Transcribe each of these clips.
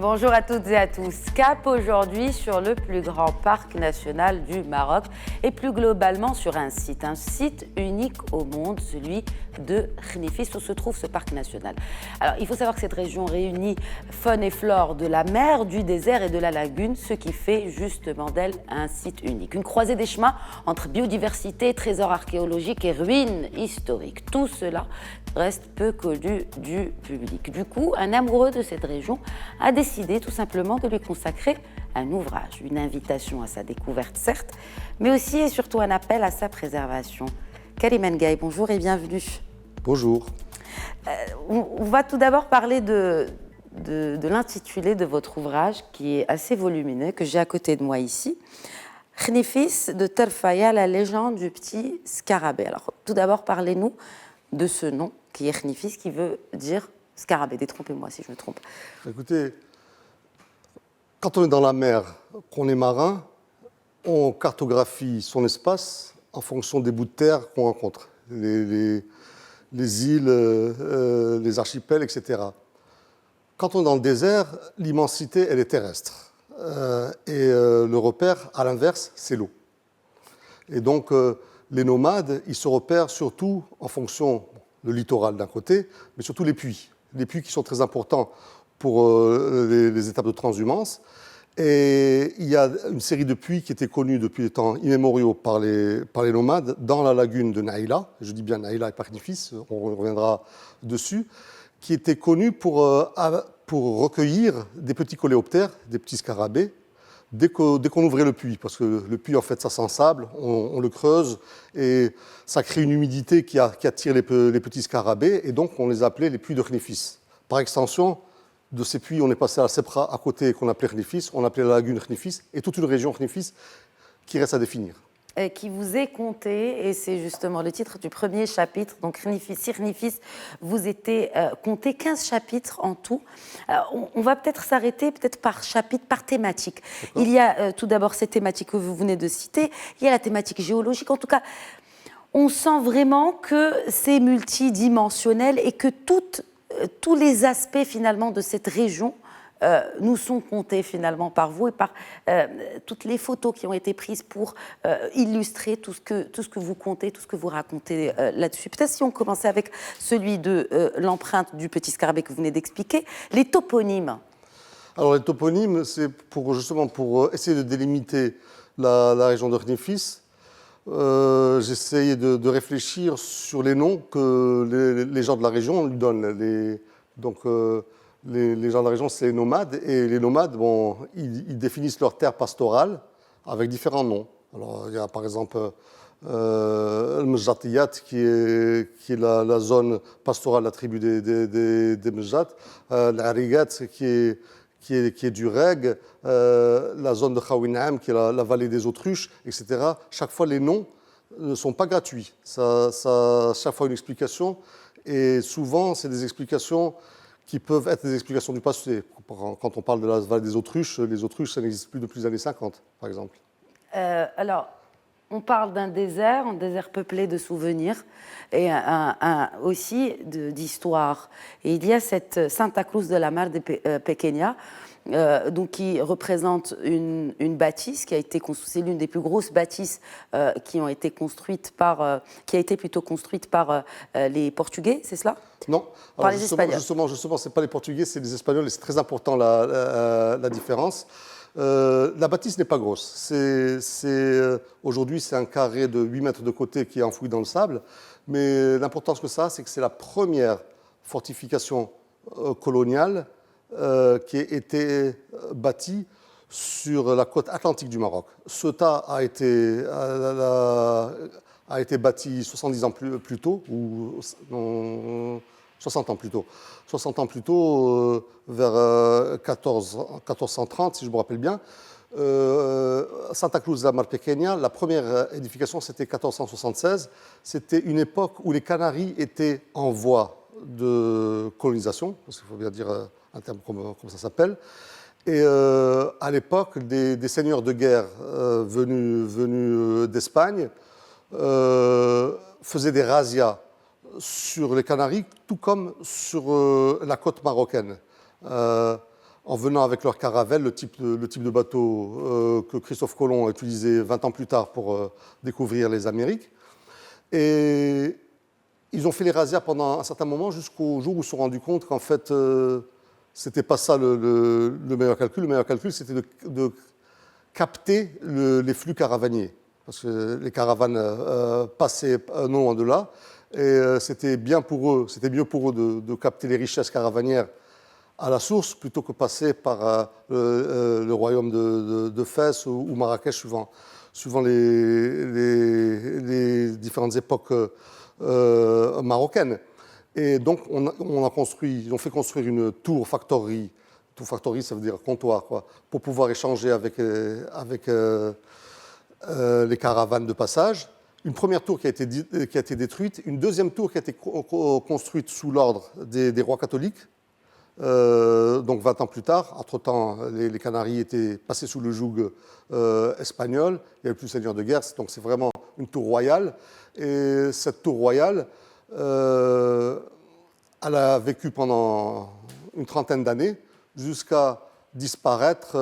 Bonjour à toutes et à tous. Cap aujourd'hui sur le plus grand parc national du Maroc et plus globalement sur un site unique au monde, celui de Khnifis où se trouve ce parc national. Alors il faut savoir que cette région réunit faune et flore de la mer, du désert et de la lagune, ce qui fait justement d'elle un site unique. Une croisée des chemins entre biodiversité, trésors archéologiques et ruines historiques. Tout cela reste peu connu du public. Du coup, un amoureux de cette région a décidé tout simplement de lui consacrer un ouvrage, une invitation à sa découverte certes, mais aussi et surtout un appel à sa préservation. Karim Ngaye, bonjour et bienvenue. Bonjour. On va tout d'abord parler de l'intitulé de votre ouvrage qui est assez volumineux, que j'ai à côté de moi ici. Khnifis de Terfaya, la légende du petit scarabée. Alors tout d'abord, parlez-nous de ce nom qui est Khnifis, qui veut dire scarabée. Détrompez-moi si je me trompe. Écoutez, quand on est dans la mer, qu'on est marin, on cartographie son espace en fonction des bouts de terre qu'on rencontre, les îles, les archipels, etc. Quand on est dans le désert, l'immensité, elle est terrestre. Le repère, à l'inverse, c'est l'eau. Et donc, les nomades, ils se repèrent surtout en fonction du littoral d'un côté, mais surtout les puits qui sont très importants pour les étapes de transhumance. Et il y a une série de puits qui étaient connus depuis les temps immémoriaux par les nomades dans la lagune de Naïla, je dis bien Naïla et pas Khnifis, on reviendra dessus, qui étaient connus pour recueillir des petits coléoptères, des petits scarabées, dès qu'on ouvrait le puits, parce que le puits, en fait, ça s'ensable, on le creuse, et ça crée une humidité qui attire les petits scarabées, et donc on les appelait les puits de Khnifis. Par extension, de ces puits, on est passé à Sepra, à côté, qu'on appelait Khnifis, on appelait la lagune Khnifis, et toute une région Khnifis qui reste à définir. Qui vous est compté, et c'est justement le titre du premier chapitre, donc Khnifis, vous étiez compté 15 chapitres en tout. On va peut-être s'arrêter par chapitre, par thématique. Il y a tout d'abord cette thématique que vous venez de citer, il y a la thématique géologique, en tout cas, on sent vraiment que c'est multidimensionnel et que tous les aspects finalement de cette région nous sont comptés finalement par vous et par toutes les photos qui ont été prises pour illustrer tout ce que vous comptez, tout ce que vous racontez là-dessus. Peut-être si on commençait avec celui de l'empreinte du petit scarabée que vous venez d'expliquer, les toponymes. Alors les toponymes, c'est justement pour essayer de délimiter la région de Khnifis. J'essayais de réfléchir sur les noms que les gens de la région lui donnent. Les gens de la région, c'est les nomades, et les nomades, ils définissent leur terre pastorale avec différents noms. Alors, il y a par exemple le Mjatiyat, qui est la zone pastorale de la tribu des Mjat, l'Arigat, qui est du Reg, la zone de Khawinam, qui est la vallée des autruches, etc. Chaque fois, les noms ne sont pas gratuits. Ça chaque fois une explication, et souvent, c'est des explications qui peuvent être des explications du passé. Quand on parle de la vallée des autruches, les autruches, ça n'existe plus depuis les années 50, par exemple. Alors, on parle d'un désert, un désert peuplé de souvenirs et aussi d'histoire. Et il y a cette Santa Cruz de la Mar de Pequeña, qui représente une bâtisse qui a été construite, c'est l'une des plus grosses bâtisses qui a été plutôt construite par les Portugais, c'est cela? Non, par les Espagnols. Justement, c'est pas les Portugais, c'est les Espagnols, et c'est très important la différence. La bâtisse n'est pas grosse. Aujourd'hui, c'est un carré de 8 mètres de côté qui est enfoui dans le sable, mais l'importance que ça a, c'est que c'est la première fortification coloniale qui a été bâtie sur la côte atlantique du Maroc. Ceuta a été bâti 70 ans plus tôt, ou 60 ans plus tôt. 60 ans plus tôt, vers 1430, si je me rappelle bien. Santa Cruz de la Mar Pequeña, la première édification, c'était 1476. C'était une époque où les Canaries étaient en voie de colonisation, parce qu'il faut bien dire un terme comme ça s'appelle. Et à l'époque, des seigneurs de guerre venus d'Espagne faisaient des razzias sur les Canaries, tout comme sur la côte marocaine. en venant avec leur caravelle, le type de bateau que Christophe Colomb a utilisé 20 ans plus tard pour découvrir les Amériques. Et ils ont fait les razzias pendant un certain moment jusqu'au jour où ils se sont rendus compte qu'en fait, c'était pas ça le meilleur calcul. Le meilleur calcul, c'était de capter les flux caravaniers. Parce que les caravanes passaient non loin de là. Et c'était bien pour eux, c'était mieux pour eux de capter les richesses caravanières à la source plutôt que passer par le royaume de Fès ou Marrakech, suivant les différentes époques marocaines. Et donc, ils ont fait construire une tour factory. Tour factory, ça veut dire comptoir, quoi, pour pouvoir échanger avec les caravanes de passage. Une première tour qui a été détruite, une deuxième tour qui a été construite sous l'ordre des rois catholiques, donc 20 ans plus tard. Entre-temps, les Canaries étaient passées sous le joug espagnol, il n'y avait plus de seigneur de guerre, donc c'est vraiment une tour royale. Et cette tour royale, elle a vécu pendant une trentaine d'années, jusqu'à disparaître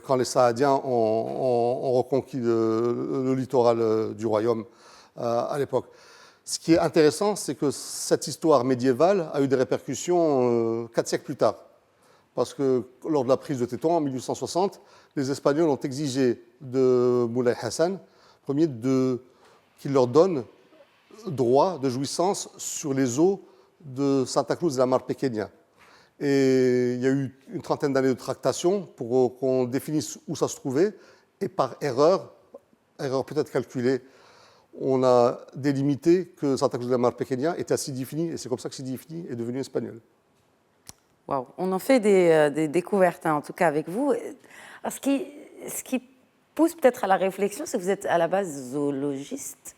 quand les Saadiens ont reconquis le littoral du royaume à l'époque. Ce qui est intéressant, c'est que cette histoire médiévale a eu des répercussions 4 siècles plus tard. Parce que lors de la prise de Tétouan en 1860, les Espagnols ont exigé de Moulay Hassan Ier qu'il leur donne droit de jouissance sur les eaux de Santa Cruz de la Mar Pequeña. Et il y a eu une trentaine d'années de tractation pour qu'on définisse où ça se trouvait. Et par erreur peut-être calculée, on a délimité que Santa Cruz de la Mar Pequeña était à Sidi Ifni. Et c'est comme ça que Sidi Ifni est devenu espagnol. Waouh, on en fait des découvertes, en tout cas avec vous. Alors, ce qui pousse peut-être à la réflexion, c'est que vous êtes à la base zoologiste.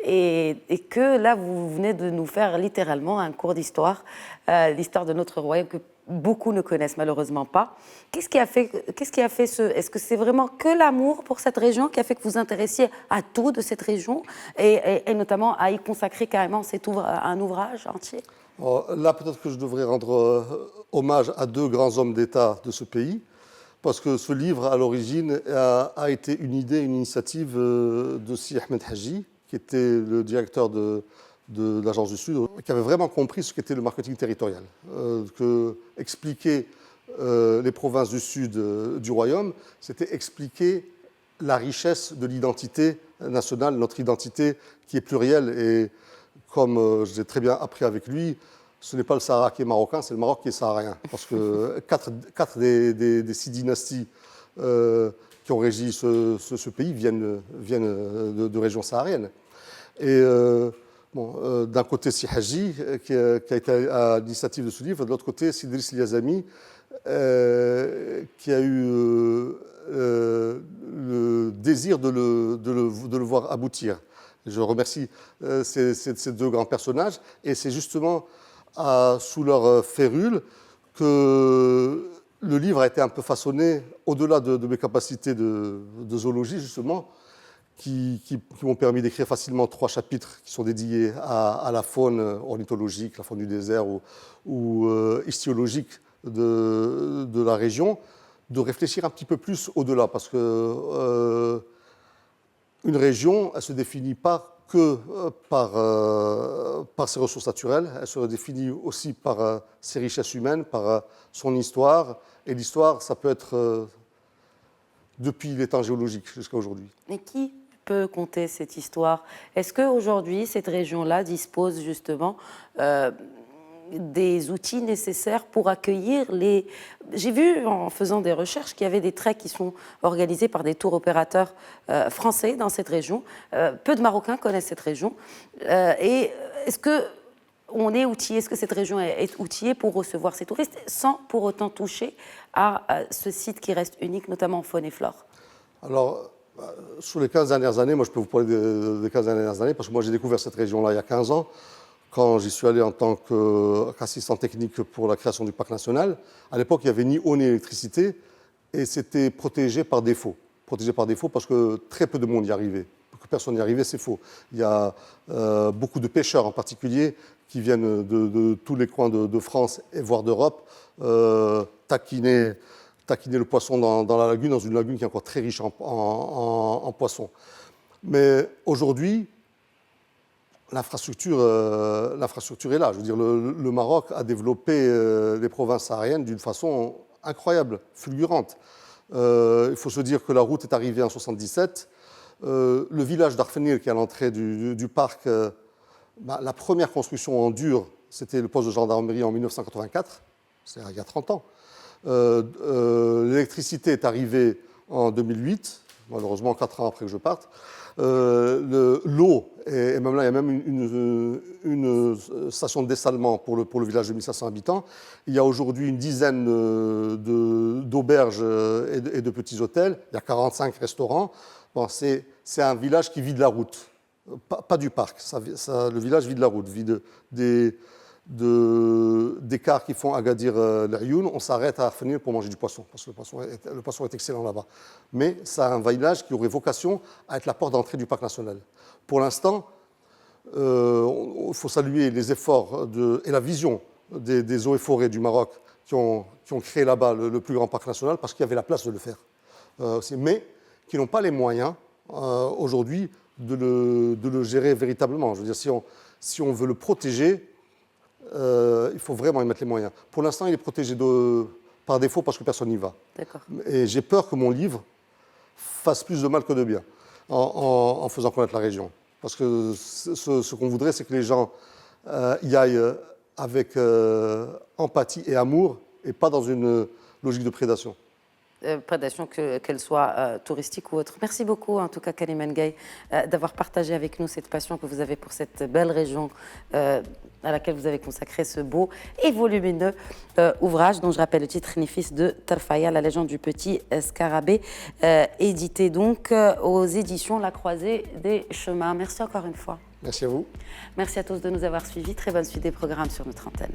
Et que là, vous venez de nous faire littéralement un cours d'histoire, l'histoire de notre royaume que beaucoup ne connaissent malheureusement pas. Qu'est-ce qui a fait est-ce que c'est vraiment que l'amour pour cette région qui a fait que vous vous intéressiez à tout de cette région et notamment à y consacrer carrément un ouvrage entier? Là, peut-être que je devrais rendre hommage à 2 grands hommes d'État de ce pays, parce que ce livre, à l'origine, a été une initiative de Si Ahmed Haji, qui était le directeur de l'Agence du Sud, qui avait vraiment compris ce qu'était le marketing territorial. Expliquer les provinces du Sud du Royaume, c'était expliquer la richesse de l'identité nationale, notre identité qui est plurielle. Et comme je l'ai très bien appris avec lui, ce n'est pas le Sahara qui est marocain, c'est le Maroc qui est saharien. Parce que 4 des 6 dynasties qui ont régi ce pays viennent de régions sahariennes. Et d'un côté, Si Haji, qui a été à l'initiative de ce livre, de l'autre côté, Sidris Liazami, qui a eu le désir de le voir aboutir. Je remercie ces 2 grands personnages, et c'est justement sous leur férule que le livre a été un peu façonné, au-delà de mes capacités de zoologie, justement, qui m'ont permis d'écrire facilement 3 chapitres qui sont dédiés à la faune ornithologique, la faune du désert ou ichthyologique de la région, de réfléchir un petit peu plus au-delà, parce que une région, elle ne se définit pas que par ses ressources naturelles, elle se définit aussi par ses richesses humaines, par son histoire. Et l'histoire, ça peut être depuis les temps géologiques jusqu'à aujourd'hui. Et qui peut conter cette histoire? Est-ce qu'aujourd'hui, cette région-là dispose justement des outils nécessaires pour accueillir les... J'ai vu, en faisant des recherches, qu'il y avait des treks qui sont organisés par des tours opérateurs français dans cette région. Peu de Marocains connaissent cette région. Et est-ce qu'on est outillé, est-ce que cette région est outillée pour recevoir ces touristes sans pour autant toucher à ce site qui reste unique, notamment en faune et flore? Alors, sur les 15 dernières années, moi je peux vous parler des 15 dernières années, parce que moi j'ai découvert cette région-là il y a 15 ans, quand j'y suis allé en tant qu'assistant technique pour la création du parc national. À l'époque, il n'y avait ni eau ni électricité, et c'était protégé par défaut. Protégé par défaut parce que très peu de monde y arrivait. Que personne n'y arrivait, c'est faux. Il y a beaucoup de pêcheurs en particulier qui viennent de tous les coins de France et voire d'Europe, taquiner le poisson dans la lagune, dans une lagune qui est encore très riche en poissons. Mais aujourd'hui, l'infrastructure est là. Je veux dire, le Maroc a développé les provinces sahariennes d'une façon incroyable, fulgurante. Il faut se dire que la route est arrivée en 1977. Le village d'Arfenir, qui est à l'entrée du parc, la première construction en dur, c'était le poste de gendarmerie en 1984, c'est-à-dire il y a 30 ans. L'électricité est arrivée en 2008, malheureusement 4 ans après que je parte. L'eau, et même là, il y a même une station de dessalement pour le village de 1500 habitants. Il y a aujourd'hui une dizaine d'auberges et de petits hôtels. Il y a 45 restaurants. Bon, c'est un village qui vit de la route, pas du parc. Le village vit de la route, vit des cars qui font Agadir-Lerioun. On s'arrête à Arfenir pour manger du poisson, parce que le poisson est excellent là-bas. Mais c'est un village qui aurait vocation à être la porte d'entrée du parc national. Pour l'instant, il faut saluer les efforts et la vision des eaux et forêts du Maroc qui ont créé là-bas le plus grand parc national, parce qu'il y avait la place de le faire. Mais qui n'ont pas les moyens aujourd'hui de le gérer véritablement. Je veux dire, si on veut le protéger, il faut vraiment y mettre les moyens. Pour l'instant, il est protégé par défaut parce que personne n'y va. D'accord. Et j'ai peur que mon livre fasse plus de mal que de bien en faisant connaître la région. Parce que ce qu'on voudrait, c'est que les gens y aillent avec empathie et amour, et pas dans une logique de prédation. Prédation, qu'elle soit touristique ou autre. Merci beaucoup, en tout cas, Kaliman Gaye, d'avoir partagé avec nous cette passion que vous avez pour cette belle région à laquelle vous avez consacré ce beau et volumineux ouvrage, dont je rappelle le titre, Nefis de Tarfaya, la légende du petit scarabée, édité donc aux éditions La Croisée des Chemins. Merci encore une fois. Merci à vous. Merci à tous de nous avoir suivis. Très bonne suite des programmes sur notre antenne.